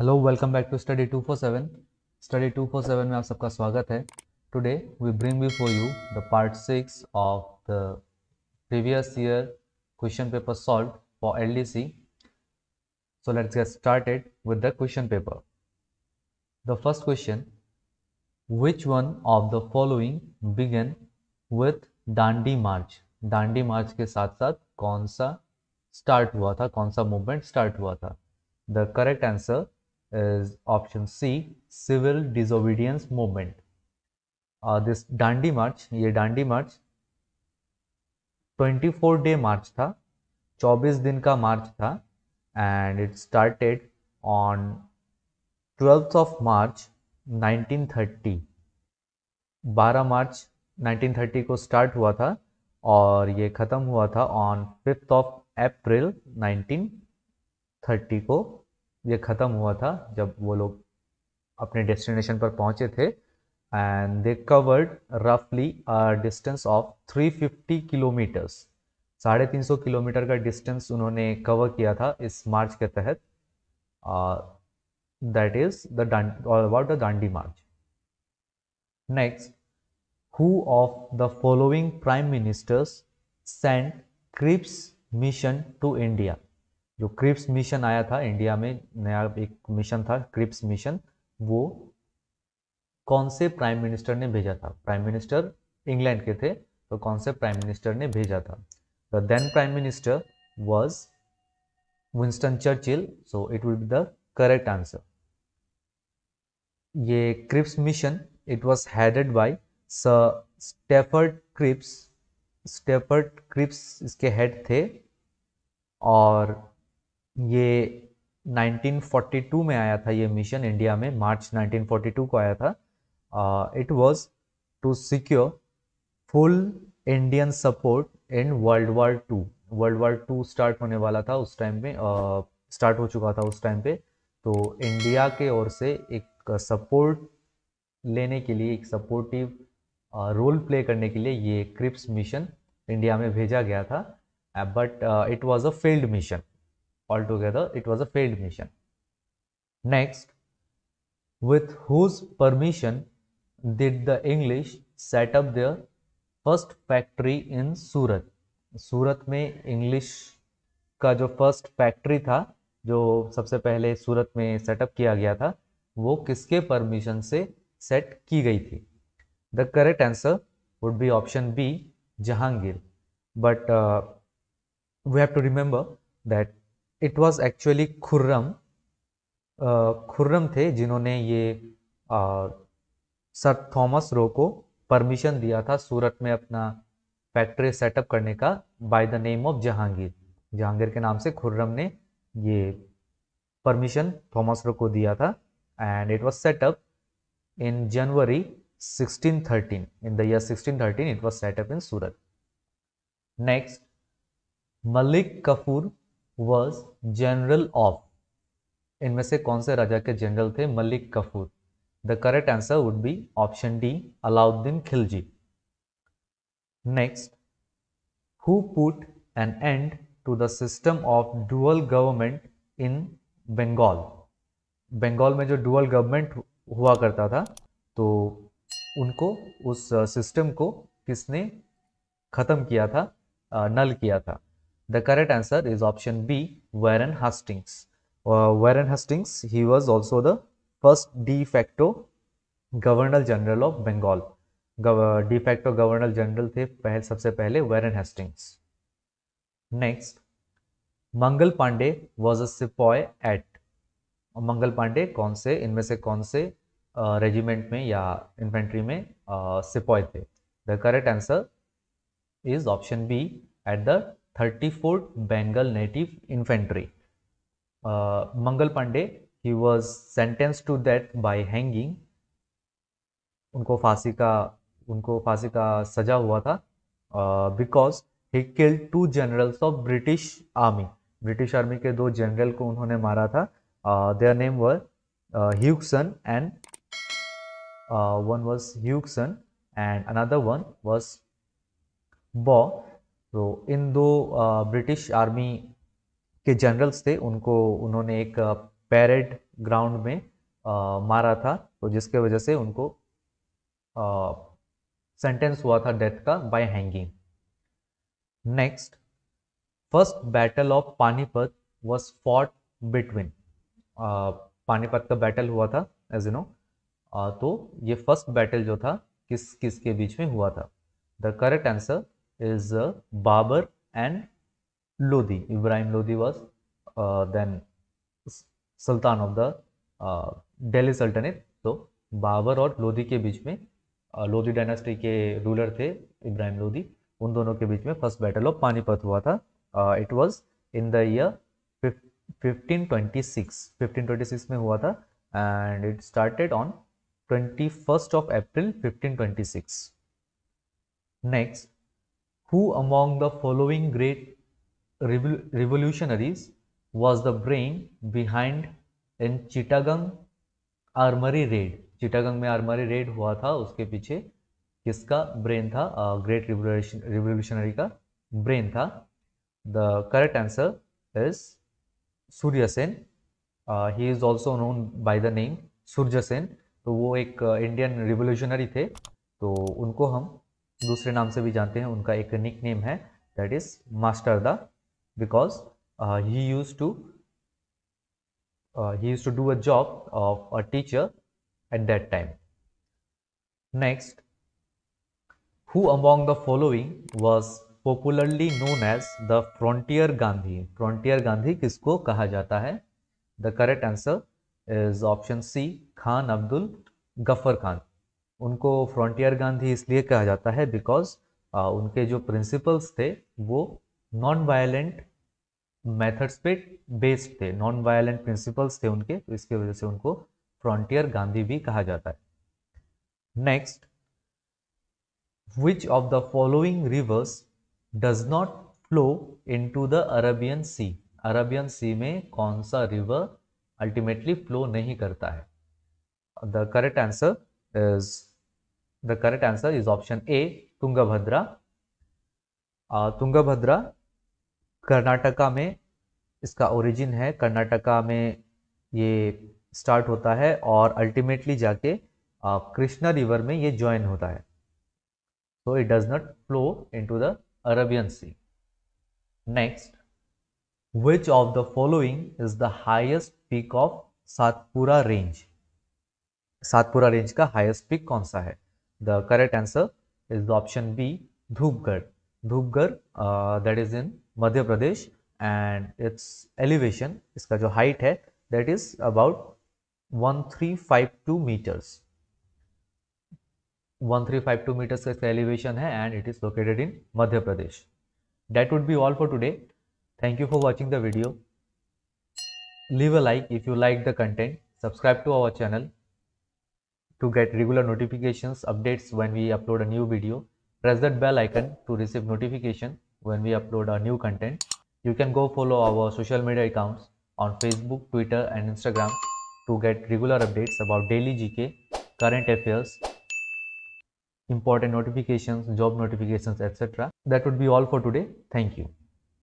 Hello welcome back to study 247। Study 247 में आप सबका स्वागत है। Today we bring before you the part 6 of the previous year question paper solve for LDC. So let's get started with the question paper. The first question, which one of the following began with Dandi March. Dandi March के साथ साथ कौन सा start हुआ था, कौन सा movement start हुआ था? The correct answer is option C, civil disobedience movement. This डांडी मार्च, ये डांडी मार्च 24 डे मार्च था, 24 दिन का मार्च था and it started on 12th of March 1930। 12 मार्च 1930 को स्टार्ट हुआ था और ये ख़त्म हुआ था ऑन 5th ऑफ अप्रैल 1930 को ये ख़त्म हुआ था, जब वो लोग अपने डेस्टिनेशन पर पहुंचे थे एंड दे कवर्ड रफली a distance of 350 kilometres. 350 kilometre का डिस्टेंस उन्होंने कवर किया था इस मार्च के तहत। That is the about the Dandi march. Next, who of the following prime ministers sent Cripps Mission to India. जो क्रिप्स मिशन आया था इंडिया में, नया एक मिशन था क्रिप्स मिशन, वो कौन से प्राइम मिनिस्टर ने भेजा था? प्राइम मिनिस्टर इंग्लैंड के थे, तो कौन से प्राइम मिनिस्टर ने भेजा था? The then prime minister was Winston Churchill, so it will be the correct answer. ये Cripps mission it was headed by sir Stafford Cripps. Stafford Cripps इसके हेड थे और ये 1942 में आया था, ये मिशन इंडिया में मार्च 1942 को आया था। It was to secure full Indian support in World War two. World War two start होने वाला था उस टाइम पे, स्टार्ट हो चुका था उस टाइम पे, तो इंडिया के ओर से एक सपोर्ट लेने के लिए, एक सपोर्टिव रोल प्ले करने के लिए ये क्रिप्स मिशन इंडिया में भेजा गया था, but it was a failed mission. Altogether, it was a failed mission. Next, with whose permission did the English set up their first factory in सूरत? सूरत में English का जो फर्स्ट फैक्ट्री था, जो सबसे पहले सूरत में सेटअप किया गया था, वो किसके परमिशन से सेट की गई थी? The correct answer would be option B, Jahangir. But we have to remember that it was actually Khurram. Khurram थे जिन्होंने ये सर थॉमस रो को परमिशन दिया था सूरत में अपना फैक्ट्री सेटअप करने का, bye the name of Jahangir. Jahangir के नाम से खुर्रम ने ये परमिशन थॉमस रो को दिया था and it was set up in January 1613। In the year 1613 it was set up in Surat. Next, Malik Kafur was general of. इनमें से कौन से राजा के जनरल थे Malik Kafur? The correct answer would be option D, Alauddin Khilji. Next, who put an end to the system of dual government in Bengal. Bengal में जो dual government हुआ करता था, तो उनको, उस सिस्टम को किसने खत्म किया था, नल किया था? The correct answer is option B, Warren Hastings. Warren Hastings, he was also the first de facto Governor General of Bengal. De facto Governor General थे सबसे पहले Warren Hastings. Next, Mangal Pandey was a sepoy at. Mangal Pandey कौन से, इनमें से कौन से regiment में या इन्फेंट्री में सिपॉय थे? The correct answer is option B, at the 34th Bengal Native Infantry. Mangal Pandey, he was sentenced to death by hanging. उनको फांसी का सजा हुआ था because he killed two generals of British Army. British army के दो जनरल को उन्होंने मारा था. Their name were Hewson and one was Hewson and another one was Baugh. तो इन दो ब्रिटिश आर्मी के जनरल्स थे, उनको उन्होंने एक पैरेड ग्राउंड में मारा था, तो जिसके वजह से उनको सेंटेंस हुआ था डेथ का bye hanging. Next, first battle of Panipat was fought between. Panipat का बैटल हुआ था एज यू नो, तो ये फर्स्ट बैटल जो था किस किस के बीच में हुआ था? The correct answer is Babur and Lodhi. Ibrahim Lodhi was then sultan of the Delhi Sultanate. तो बाबर और लोधी के बीच में, लोधी डायनेस्टी के रूलर थे इब्राहिम लोधी, उन दोनों के बीच में फर्स्ट बैटल ऑफ पानीपत हुआ था। It was in the year 1526 में हुआ था, and it started on 21st of April 1526. Next, who among the following great revolutionaries was the brain behind in Chittagong armoury raid? Chittagong में आर्मरी रेड हुआ था, उसके पीछे किसका ब्रेन था? ग्रेट रिवोल्यूशनरी का ब्रेन था। The correct answer is Surya Sen. He is also known by the name Surya Sen. तो वो एक इंडियन रिवोल्यूशनरी थे, तो उनको हम दूसरे नाम से भी जानते हैं। उनका एक निक नेम है, that is master Da, because he used to do a job of a teacher at that time. Next, who among the following was popularly known as the frontier Gandhi? Frontier Gandhi किसको कहा जाता है? The correct answer is option C, Khan Abdul Gruffudd Khan. उनको frontier Gandhi इसलिए कहा जाता है because उनके जो प्रिंसिपल्स थे वो नॉन वायलेंट मेथड्स पे बेस्ड थे, नॉन वायलेंट प्रिंसिपल्स थे उनके, तो इसकी वजह से उनको फ्रंटियर गांधी भी कहा जाता है। Next, Which of the following rivers does not flow into the Arabian Sea? Arabian Sea में कौन सा रिवर अल्टीमेटली फ्लो नहीं करता है? The correct answer is option A, Tungabhadra. Tungabhadra Karnataka में इसका ओरिजिन है, कर्नाटका में ये स्टार्ट होता है और अल्टीमेटली जाके कृष्णा रिवर में ये ज्वाइन होता है, so it does not flow into the Arabian Sea. Next, which of the following is the highest peak of Satpura range? Satpura range का हाईएस्ट पीक कौन सा है? The correct answer is the option B, Dhupgarh. Dhupgarh that is in Madhya Pradesh, and its elevation, इसका जो height है that is about 1352 metres. 1352 meters का elevation है, and it is located in Madhya Pradesh. That would be all for today. Thank you for watching the video. Leave a like if you like the content. Subscribe to our channel to get regular notifications, updates when we upload a new video. Press that bell icon to receive notification when we upload a new content. You can go follow our social media accounts on Facebook, Twitter, and Instagram to get regular updates about daily GK, current affairs, important notifications, job notifications, etc. That would be all for today. Thank you.